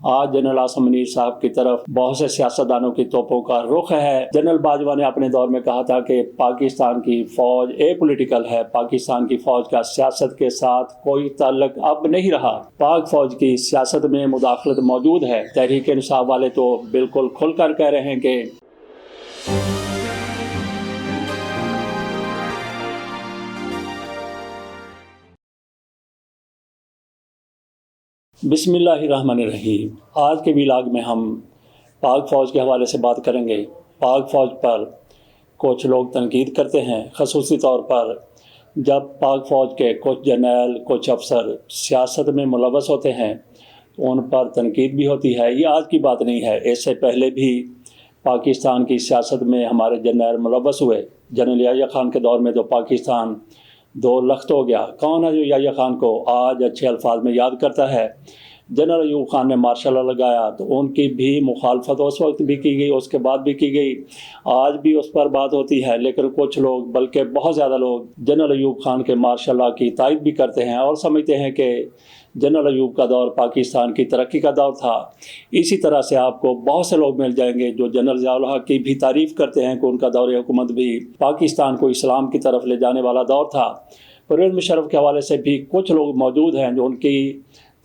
آج جنرل آصم منیر صاحب کی طرف بہت سے سیاستدانوں کی توپوں کا رخ ہے۔ جنرل باجوہ نے اپنے دور میں کہا تھا کہ پاکستان کی فوج اے پولیٹیکل ہے، پاکستان کی فوج کا سیاست کے ساتھ کوئی تعلق اب نہیں رہا، پاک فوج کی سیاست میں مداخلت موجود ہے۔ تحریک انصاف والے تو بالکل کھل کر کہہ رہے ہیں کہ بسم اللہ الرحمن الرحیم۔ آج کے ویلاگ میں ہم پاک فوج کے حوالے سے بات کریں گے۔ پاک فوج پر کچھ لوگ تنقید کرتے ہیں، خصوصی طور پر جب پاک فوج کے کچھ جرنیل، کچھ افسر سیاست میں ملوث ہوتے ہیں تو ان پر تنقید بھی ہوتی ہے۔ یہ آج کی بات نہیں ہے، اس سے پہلے بھی پاکستان کی سیاست میں ہمارے جرنیل ملوث ہوئے۔ جنرل یحییٰ خان کے دور میں تو پاکستان دو لخت ہو گیا۔ کون ہے جو یحییٰ خان کو آج اچھے الفاظ میں یاد کرتا ہے؟ جنرل ایوب خان نے مارشل لا لگایا تو ان کی بھی مخالفت اس وقت بھی کی گئی، اس کے بعد بھی کی گئی، آج بھی اس پر بات ہوتی ہے۔ لیکن کچھ لوگ، بلکہ بہت زیادہ لوگ، جنرل ایوب خان کے مارشل لا کی تائید بھی کرتے ہیں اور سمجھتے ہیں کہ جنرل ایوب کا دور پاکستان کی ترقی کا دور تھا۔ اسی طرح سے آپ کو بہت سے لوگ مل جائیں گے جو جنرل ضیاء الحق کی بھی تعریف کرتے ہیں کہ ان کا دور حکومت بھی پاکستان کو اسلام کی طرف لے جانے والا دور تھا۔ پرویز مشرف کے حوالے سے بھی کچھ لوگ موجود ہیں جو ان کی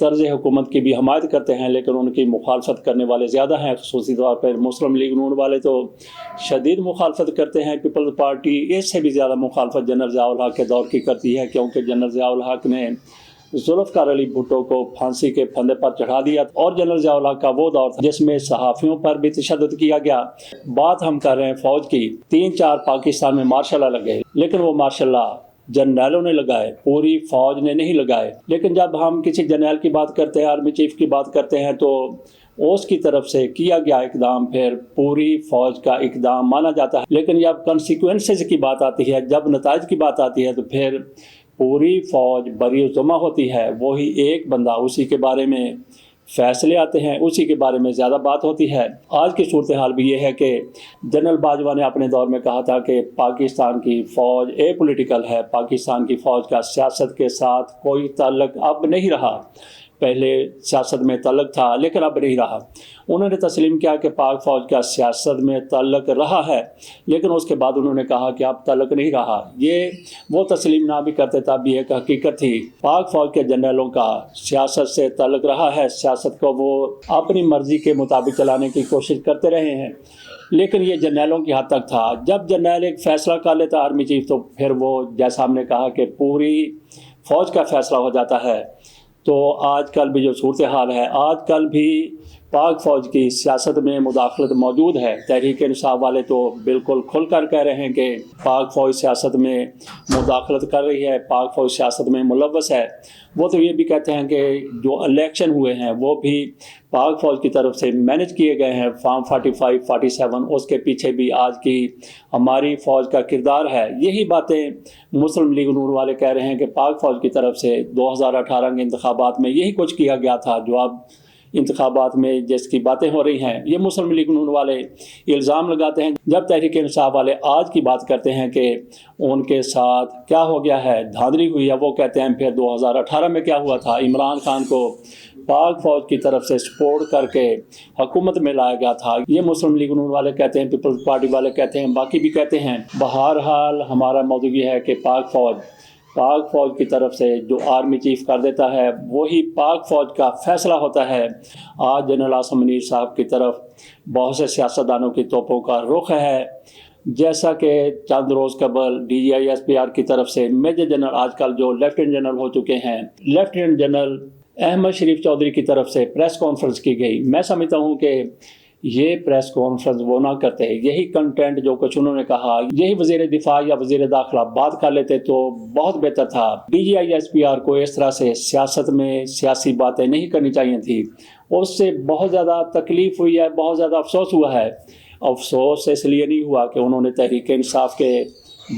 طرز حکومت کی بھی حمایت کرتے ہیں، لیکن ان کی مخالفت کرنے والے زیادہ ہیں۔ خصوصی طور پر مسلم لیگ نون والے تو شدید مخالفت کرتے ہیں۔ پیپلز پارٹی اس سے بھی زیادہ مخالفت جنرل ضیاء الحق کے دور کی کرتی ہے، کیونکہ جنرل ضیاء الحق نے ذوالفقار علی بھٹو کو پھانسی کے پھندے پر چڑھا دیا، اور جنرل ضیاء الحق کا وہ دور تھا جس میں صحافیوں پر بھی تشدد کیا گیا۔ بات ہم کر رہے ہیں فوج کی۔ 3-4 پاکستان میں مارشل لا لگے، لیکن وہ مارشل لا جرنیلوں نے لگائے، پوری فوج نے نہیں لگائے۔ لیکن جب ہم کسی جرنیل کی بات کرتے ہیں، آرمی چیف کی بات کرتے ہیں، تو اس کی طرف سے کیا گیا اقدام پھر پوری فوج کا اقدام مانا جاتا ہے۔ لیکن جب کنسیکوینسز کی بات آتی ہے، جب نتائج کی بات آتی ہے، تو پھر پوری فوج بری ذمہ ہوتی ہے۔ وہی ایک بندہ، اسی کے بارے میں فیصلے آتے ہیں، اسی کے بارے میں زیادہ بات ہوتی ہے۔ آج کی صورتحال بھی یہ ہے کہ جنرل باجوہ نے اپنے دور میں کہا تھا کہ پاکستان کی فوج اے پولیٹیکل ہے، پاکستان کی فوج کا سیاست کے ساتھ کوئی تعلق اب نہیں رہا، پہلے سیاست میں تعلق تھا لیکن اب نہیں رہا۔ انہوں نے تسلیم کیا کہ پاک فوج کا سیاست میں تعلق رہا ہے، لیکن اس کے بعد انہوں نے کہا کہ اب تعلق نہیں رہا۔ یہ وہ تسلیم نہ بھی کرتے تھا، بھی ایک حقیقت تھی۔ پاک فوج کے جنرلوں کا سیاست سے تعلق رہا ہے، سیاست کو وہ اپنی مرضی کے مطابق چلانے کی کوشش کرتے رہے ہیں، لیکن یہ جرنیلوں کی حد تک تھا۔ جب جرنیل ایک فیصلہ کر لیتا آرمی چیف، تو پھر وہ، جیسا ہم نے کہا کہ پوری فوج کا فیصلہ ہو جاتا ہے۔ تو آج کل بھی جو صورتحال ہے، آج کل بھی پاک فوج کی سیاست میں مداخلت موجود ہے۔ تحریک انصاف والے تو بالکل کھل کر کہہ رہے ہیں کہ پاک فوج سیاست میں مداخلت کر رہی ہے، پاک فوج سیاست میں ملوث ہے۔ وہ تو یہ بھی کہتے ہیں کہ جو الیکشن ہوئے ہیں وہ بھی پاک فوج کی طرف سے مینج کیے گئے ہیں، فارم 45، 47، اس کے پیچھے بھی آج کی ہماری فوج کا کردار ہے۔ یہی باتیں مسلم لیگ نون والے کہہ رہے ہیں کہ پاک فوج کی طرف سے 2018 کے انتخابات میں یہی کچھ کیا گیا تھا جو اب انتخابات میں جس کی باتیں ہو رہی ہیں۔ یہ مسلم لیگ نون والے الزام لگاتے ہیں، جب تحریک انصاف والے آج کی بات کرتے ہیں کہ ان کے ساتھ کیا ہو گیا ہے، دھاندلی ہوئی ہے، وہ کہتے ہیں پھر 2018 میں کیا ہوا تھا، عمران خان کو پاک فوج کی طرف سے سپورٹ کر کے حکومت میں لایا گیا تھا۔ یہ مسلم لیگ نون والے کہتے ہیں، پیپلز پارٹی والے کہتے ہیں، باقی بھی کہتے ہیں۔ بہرحال ہمارا موضوع یہ ہے کہ پاک فوج کی طرف سے جو آرمی چیف کر دیتا ہے وہی پاک فوج کا فیصلہ ہوتا ہے۔ آج جنرل آصم منیر صاحب کی طرف بہت سے سیاستدانوں کی توپوں کا رخ ہے، جیسا کہ چند روز قبل DGI/SPR کی طرف سے میجر جنرل، آج کل جو لیفٹیننٹ جنرل ہو چکے ہیں، لیفٹیننٹ جنرل احمد شریف چودھری کی طرف سے پریس کانفرنس کی گئی۔ میں سمجھتا ہوں کہ یہ پریس کانفرنس وہ نہ کرتے، یہی کنٹینٹ جو کچھ انہوں نے کہا، یہی وزیر دفاع یا وزیر داخلہ بات کر لیتے تو بہت بہتر تھا۔ DGI/SPR کو اس طرح سے سیاست میں سیاسی باتیں نہیں کرنی چاہیے تھی، اس سے بہت زیادہ تکلیف ہوئی ہے، بہت زیادہ افسوس ہوا ہے۔ افسوس اس لیے نہیں ہوا کہ انہوں نے تحریک انصاف کے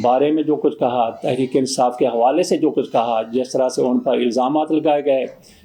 بارے میں جو کچھ کہا، تحریک انصاف کے حوالے سے جو کچھ کہا، جس طرح سے ان پر الزامات لگائے گئے،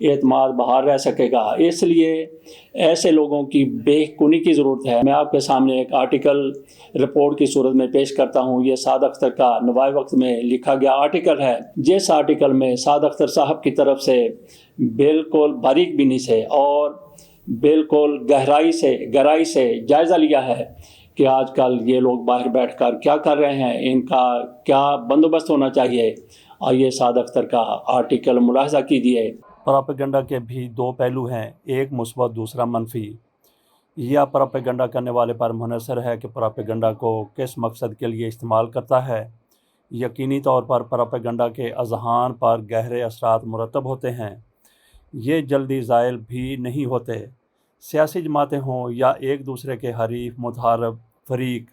اعتماد بحال رہ سکے گا۔ اس لیے ایسے لوگوں کی بہکونی کی ضرورت ہے۔ میں آپ کے سامنے ایک آرٹیکل رپورٹ کی صورت میں پیش کرتا ہوں۔ یہ سعد اختر کا نوائے وقت میں لکھا گیا آرٹیکل ہے، جس آرٹیکل میں سعد اختر صاحب کی طرف سے بالکل باریک بینی سے اور بالکل گہرائی سے جائزہ لیا ہے کہ آج کل یہ لوگ باہر بیٹھ کر کیا کر رہے ہیں، ان کا کیا بندوبست ہونا چاہیے۔ آئیے سعد اختر کا آرٹیکل ملاحظہ کیجیے۔ پراپیگنڈا کے بھی دو پہلو ہیں، ایک مثبت دوسرا منفی۔ یہ پراپیگنڈا کرنے والے پر منحصر ہے کہ پراپیگنڈا کو کس مقصد کے لیے استعمال کرتا ہے۔ یقینی طور پر پراپیگنڈا کے اذہان پر گہرے اثرات مرتب ہوتے ہیں، یہ جلدی زائل بھی نہیں ہوتے۔ سیاسی جماعتیں ہوں یا ایک دوسرے کے حریف متحارب فریق،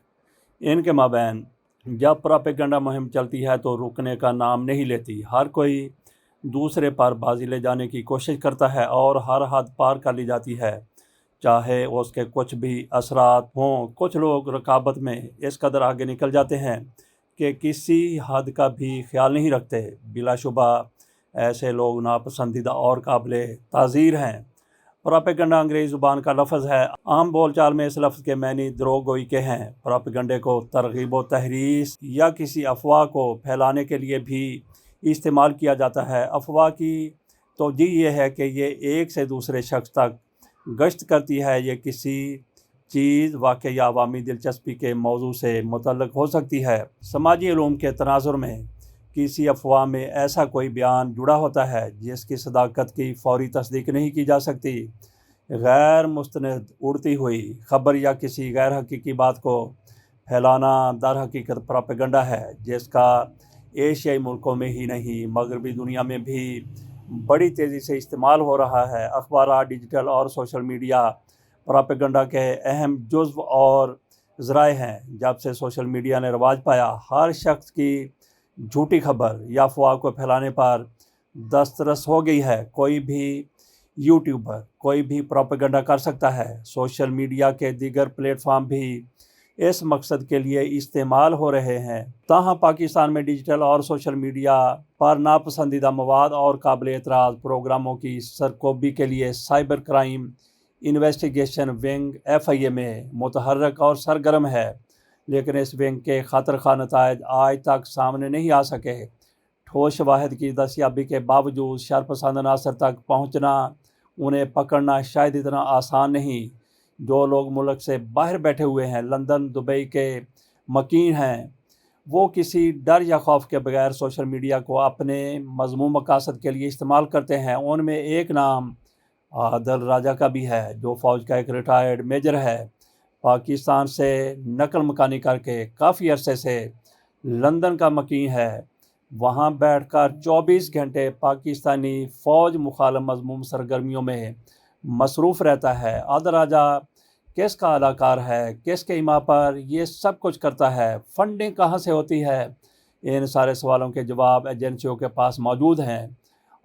ان کے مابین جب پراپیگنڈا مہم چلتی ہے تو رکنے کا نام نہیں لیتی۔ ہر کوئی دوسرے پر بازی لے جانے کی کوشش کرتا ہے اور ہر حد پار کر لی جاتی ہے، چاہے اس کے کچھ بھی اثرات ہوں۔ کچھ لوگ رقابت میں اس قدر آگے نکل جاتے ہیں کہ کسی حد کا بھی خیال نہیں رکھتے۔ بلا شبہ ایسے لوگ ناپسندیدہ اور قابل تعزیر ہیں۔ پراپیگنڈا انگریزی زبان کا لفظ ہے۔ عام بول چال میں اس لفظ کے معنی دروغ گوئی کے ہیں۔ پراپیگنڈے کو ترغیب و تحریض یا کسی افواہ کو پھیلانے کے لیے بھی استعمال کیا جاتا ہے۔ افواہ کی توجہ یہ ہے کہ یہ ایک سے دوسرے شخص تک گشت کرتی ہے، یہ کسی چیز، واقعہ یا عوامی دلچسپی کے موضوع سے متعلق ہو سکتی ہے۔ سماجی علوم کے تناظر میں کسی افواہ میں ایسا کوئی بیان جڑا ہوتا ہے جس کی صداقت کی فوری تصدیق نہیں کی جا سکتی۔ غیر مستند اڑتی ہوئی خبر یا کسی غیر حقیقی بات کو پھیلانا در حقیقت پراپیگنڈا ہے، جس کا ایشیائی ملکوں میں ہی نہیں مغربی دنیا میں بھی بڑی تیزی سے استعمال ہو رہا ہے۔ اخبارات، ڈیجیٹل اور سوشل میڈیا پراپیگنڈا کے اہم جزو اور ذرائع ہیں۔ جب سے سوشل میڈیا نے رواج پایا، ہر شخص کی جھوٹی خبر یا افواہ کو پھیلانے پر دسترس ہو گئی ہے۔ کوئی بھی یوٹیوبر کوئی بھی پراپیگنڈا کر سکتا ہے۔ سوشل میڈیا کے دیگر پلیٹ فارم بھی اس مقصد کے لیے استعمال ہو رہے ہیں۔ تاہم پاکستان میں ڈیجیٹل اور سوشل میڈیا پر ناپسندیدہ مواد اور قابل اعتراض پروگراموں کی سرکوبی کے لیے cyber crime investigation wing FIA میں متحرک اور سرگرم ہے، لیکن اس ونگ کے خاطر خواہ نتائج آج تک سامنے نہیں آ سکے۔ ٹھوس شواہد کی دستیابی کے باوجود شرپسند عناصر تک پہنچنا، انہیں پکڑنا شاید اتنا آسان نہیں۔ جو لوگ ملک سے باہر بیٹھے ہوئے ہیں، لندن، دبئی کے مکین ہیں، وہ کسی ڈر یا خوف کے بغیر سوشل میڈیا کو اپنے مذموم مقاصد کے لیے استعمال کرتے ہیں۔ ان میں ایک نام عادل راجہ کا بھی ہے، جو فوج کا ایک ریٹائرڈ میجر ہے۔ پاکستان سے نقل مکانی کر کے کافی عرصے سے لندن کا مقیم ہے، وہاں بیٹھ کر 24 گھنٹے پاکستانی فوج مخالف مذموم سرگرمیوں میں مصروف رہتا ہے۔ عادل راجہ کس کا اداکار ہے، کس کے ایما پر یہ سب کچھ کرتا ہے، فنڈنگ کہاں سے ہوتی ہے؟ ان سارے سوالوں کے جواب ایجنسیوں کے پاس موجود ہیں۔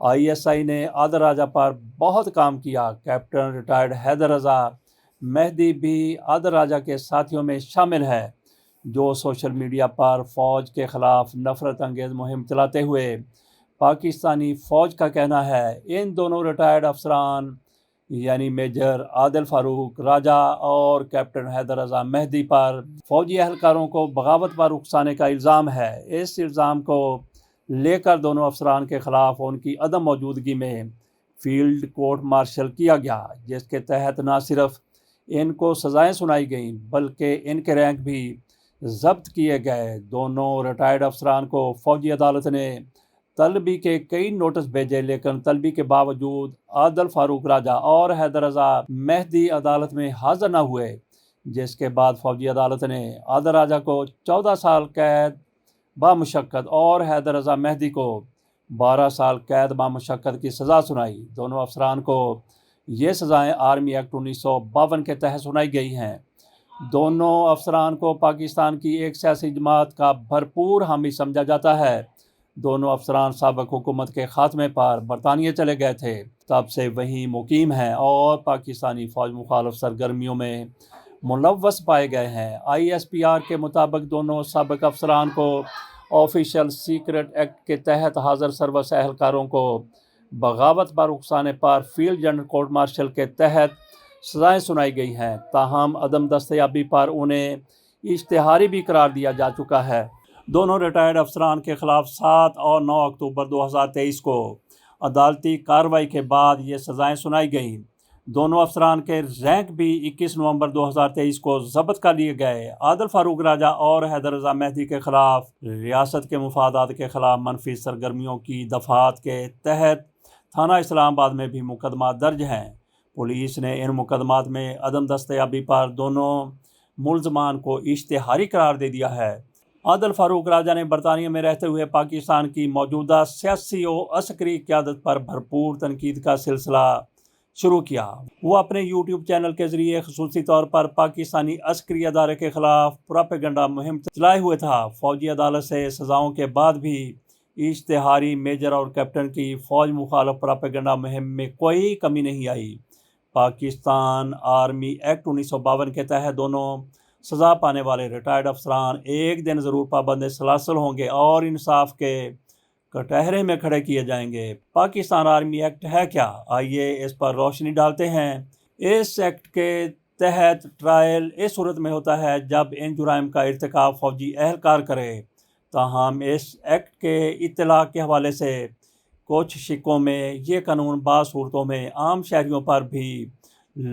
ISI نے عادل راجہ پر بہت کام کیا۔ کیپٹن ریٹائرڈ حیدر رضا مہدی بھی عادل راجہ کے ساتھیوں میں شامل ہے، جو سوشل میڈیا پر فوج کے خلاف نفرت انگیز مہم چلاتے ہوئے پاکستانی فوج کا کہنا ہے۔ ان دونوں ریٹائرڈ افسران یعنی میجر عادل فاروق راجہ اور کیپٹن حیدر رضا مہدی پر فوجی اہلکاروں کو بغاوت پر اکسانے کا الزام ہے۔ اس الزام کو لے کر دونوں افسران کے خلاف ان کی عدم موجودگی میں فیلڈ کورٹ مارشل کیا گیا، جس کے تحت نہ صرف ان کو سزائیں سنائی گئیں بلکہ ان کے رینک بھی ضبط کیے گئے۔ دونوں ریٹائرڈ افسران کو فوجی عدالت نے طلبی کے کئی نوٹس بھیجے، لیکن طلبی کے باوجود عادل فاروق راجہ اور حیدر رضا مہدی عدالت میں حاضر نہ ہوئے، جس کے بعد فوجی عدالت نے عادل راجہ کو 14 سال قید بامشقت اور حیدر رضا مہدی کو 12 سال قید بامشقت کی سزا سنائی۔ دونوں افسران کو یہ سزائیں آرمی ایکٹ 1952 کے تحت سنائی گئی ہیں۔ دونوں افسران کو پاکستان کی ایک سیاسی جماعت کا بھرپور حامی سمجھا جاتا ہے۔ دونوں افسران سابق حکومت کے خاتمے پر برطانیہ چلے گئے تھے، تب سے وہیں مقیم ہیں اور پاکستانی فوج مخالف سرگرمیوں میں ملوث پائے گئے ہیں۔ ISPR کے مطابق دونوں سابق افسران کو آفیشل سیکرٹ ایکٹ کے تحت حاضر سروس اہلکاروں کو بغاوت پر اکسانے پر فیلڈ جنرل کورٹ مارشل کے تحت سزائیں سنائی گئی ہیں، تاہم عدم دستیابی پر انہیں اشتہاری بھی قرار دیا جا چکا ہے۔ دونوں ریٹائرڈ افسران کے خلاف 7 اور 9 اکتوبر 2023 کو عدالتی کارروائی کے بعد یہ سزائیں سنائی گئیں۔ دونوں افسران کے رینک بھی 21 نومبر 2023 کو ضبط کر لیے گئے۔ عادل فاروق راجہ اور حیدر رضا مہدی کے خلاف ریاست کے مفادات کے خلاف منفی سرگرمیوں کی دفعات کے تحت تھانہ اسلام آباد میں بھی مقدمات درج ہیں۔ پولیس نے ان مقدمات میں عدم دستیابی پر دونوں ملزمان کو اشتہاری قرار دے دیا ہے۔ عادل فاروق راجہ نے برطانیہ میں رہتے ہوئے پاکستان کی موجودہ سیاسی و عسکری قیادت پر بھرپور تنقید کا سلسلہ شروع کیا۔ وہ اپنے یوٹیوب چینل کے ذریعے خصوصی طور پر پاکستانی عسکری ادارے کے خلاف پراپیگنڈا مہم چلائے ہوئے تھا۔ فوجی عدالت سے سزاؤں کے بعد بھی اشتہاری میجر اور کیپٹن کی فوج مخالف پراپیگنڈا مہم میں کوئی کمی نہیں آئی۔ پاکستان آرمی ایکٹ 1952 کے تحت دونوں سزا پانے والے ریٹائرڈ افسران ایک دن ضرور پابند سلاسل ہوں گے اور انصاف کے کٹہرے میں کھڑے کیے جائیں گے۔ پاکستان آرمی ایکٹ ہے کیا؟ آئیے اس پر روشنی ڈالتے ہیں۔ اس ایکٹ کے تحت ٹرائل اس صورت میں ہوتا ہے جب ان جرائم کا ارتکاب فوجی اہلکار کرے، تاہم اس ایکٹ کے اطلاق کے حوالے سے کچھ شقوں میں یہ قانون بعض صورتوں میں عام شہریوں پر بھی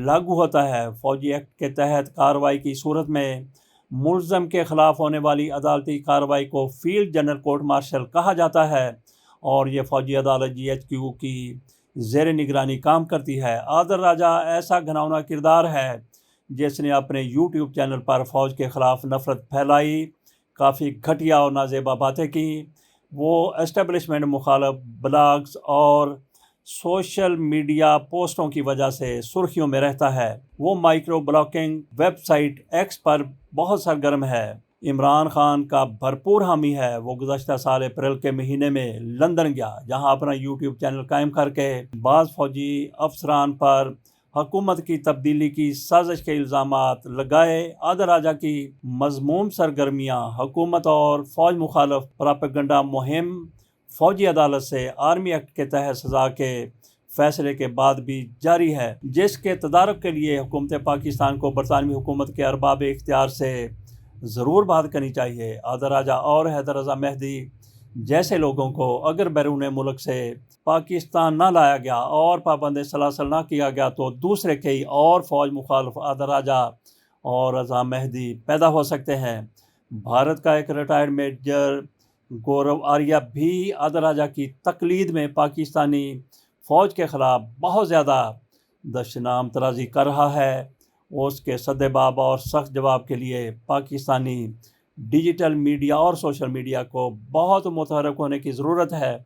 لاگو ہوتا ہے۔ فوجی ایکٹ کے تحت کارروائی کی صورت میں ملزم کے خلاف ہونے والی عدالتی کارروائی کو فیلڈ جنرل کورٹ مارشل کہا جاتا ہے اور یہ فوجی عدالت GHQ کی زیر نگرانی کام کرتی ہے۔ عادل راجہ ایسا گھناؤنا کردار ہے جس نے اپنے یوٹیوب چینل پر فوج کے خلاف نفرت پھیلائی، کافی گھٹیا اور نازیبا باتیں کی۔ وہ اسٹیبلشمنٹ مخالف بلاگز اور سوشل میڈیا پوسٹوں کی وجہ سے سرخیوں میں رہتا ہے۔ وہ micro blogging website X پر بہت سرگرم ہے۔ عمران خان کا بھرپور حامی ہے۔ وہ گزشتہ سال اپریل کے مہینے میں لندن گیا، جہاں اپنا یوٹیوب چینل قائم کر کے بعض فوجی افسران پر حکومت کی تبدیلی کی سازش کے الزامات لگائے۔ عادل راجہ کی مذموم سرگرمیاں حکومت اور فوج مخالف پراپیگنڈا مہم فوجی عدالت سے آرمی ایکٹ کے تحت سزا کے فیصلے کے بعد بھی جاری ہے، جس کے تدارک کے لیے حکومت پاکستان کو برطانوی حکومت کے ارباب اختیار سے ضرور بات کرنی چاہیے۔ عادل راجہ اور حیدر رضا مہدی جیسے لوگوں کو اگر بیرون ملک سے پاکستان نہ لایا گیا اور پابند سلاسل نہ کیا گیا تو دوسرے کئی اور فوج مخالف عادل راجہ اور رضا مہدی پیدا ہو سکتے ہیں۔ بھارت کا ایک ریٹائرڈ میجر گورو آریہ بھی عادل راجہ کی تقلید میں پاکستانی فوج کے خلاف بہت زیادہ دشنام ترازی کر رہا ہے۔ اس کے سدباب اور سخت جواب کے لیے پاکستانی ڈیجیٹل میڈیا اور سوشل میڈیا کو بہت متحرک ہونے کی ضرورت ہے،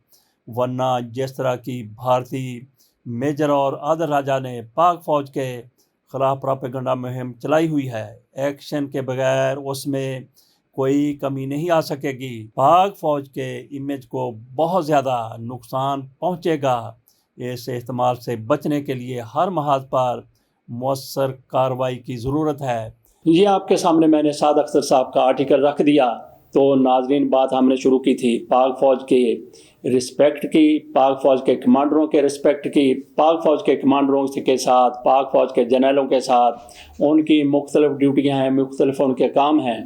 ورنہ جس طرح کی بھارتی میجر اور عادل راجہ نے پاک فوج کے خلاف پراپیگنڈا مہم چلائی ہوئی ہے، ایکشن کے بغیر اس میں کوئی کمی نہیں آ سکے گی۔ پاک فوج کے امیج کو بہت زیادہ نقصان پہنچے گا۔ اس احتمال سے بچنے کے لیے ہر محاذ پر مؤثر کارروائی کی ضرورت ہے۔ یہ آپ کے سامنے میں نے سعد اختر صاحب کا آرٹیکل رکھ دیا۔ تو ناظرین، بات ہم نے شروع کی تھی پاک فوج کی رسپیکٹ کی، پاک فوج کے کمانڈروں کے رسپیکٹ کی، پاک فوج کے کمانڈروں کے ساتھ، پاک فوج کے جنرلوں کے ساتھ ان کی مختلف ڈیوٹیاں ہیں، مختلف ان کے کام ہیں۔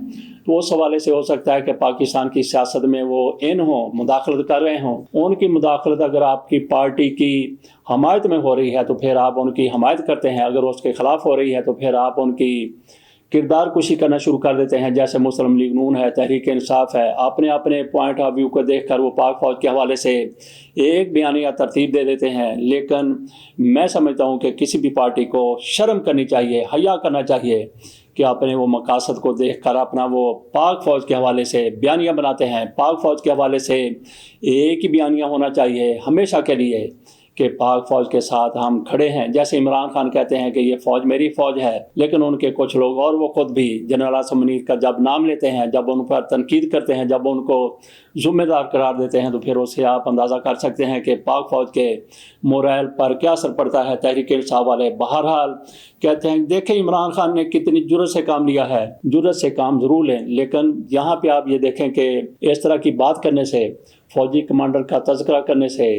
تو اس حوالے سے ہو سکتا ہے کہ پاکستان کی سیاست میں وہ مداخلت کر رہے ہوں۔ ان کی مداخلت اگر آپ کی پارٹی کی حمایت میں ہو رہی ہے تو پھر آپ ان کی حمایت کرتے ہیں، اگر اس کے خلاف ہو رہی ہے تو پھر آپ ان کی کردار کشی کرنا شروع کر دیتے ہیں، جیسے مسلم لیگ نون ہے، تحریک انصاف ہے۔ اپنے پوائنٹ آف ویو کو دیکھ کر وہ پاک فوج کے حوالے سے ایک بیانیہ ترتیب دے دیتے ہیں، لیکن میں سمجھتا ہوں کہ کسی بھی پارٹی کو شرم کرنی چاہیے، حیا کرنا چاہیے کہ اپنے وہ مقاصد کو دیکھ کر اپنا وہ پاک فوج کے حوالے سے بیانیہ بناتے ہیں۔ پاک فوج کے حوالے سے ایک ہی بیانیہ ہونا چاہیے ہمیشہ کے لیے کہ پاک فوج کے ساتھ ہم کھڑے ہیں۔ جیسے عمران خان کہتے ہیں کہ یہ فوج میری فوج ہے، لیکن ان کے کچھ لوگ اور وہ خود بھی جنرل عاصم منیر کا جب نام لیتے ہیں، جب ان پر تنقید کرتے ہیں، جب ان کو ذمہ دار قرار دیتے ہیں، تو پھر اس سے آپ اندازہ کر سکتے ہیں کہ پاک فوج کے مورائل پر کیا اثر پڑتا ہے۔ تحریک انصاف والے بہرحال کہتے ہیں دیکھیں عمران خان نے کتنی جرأت سے کام لیا ہے، جرأت سے کام ضرور لیں، لیکن یہاں پہ آپ یہ دیکھیں کہ اس طرح کی بات کرنے سے، فوجی کمانڈر کا تذکرہ کرنے سے،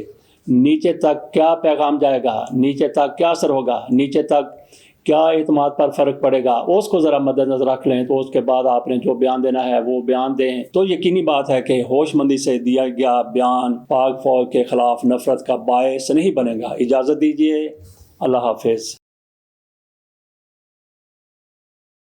نیچے تک کیا پیغام جائے گا، نیچے تک کیا اثر ہوگا، نیچے تک کیا اعتماد پر فرق پڑے گا، اس کو ذرا مد نظر رکھ لیں تو اس کے بعد آپ نے جو بیان دینا ہے وہ بیان دیں۔ تو یقینی بات ہے کہ ہوش مندی سے دیا گیا بیان پاک فوج کے خلاف نفرت کا باعث نہیں بنے گا۔ اجازت دیجیے، اللہ حافظ۔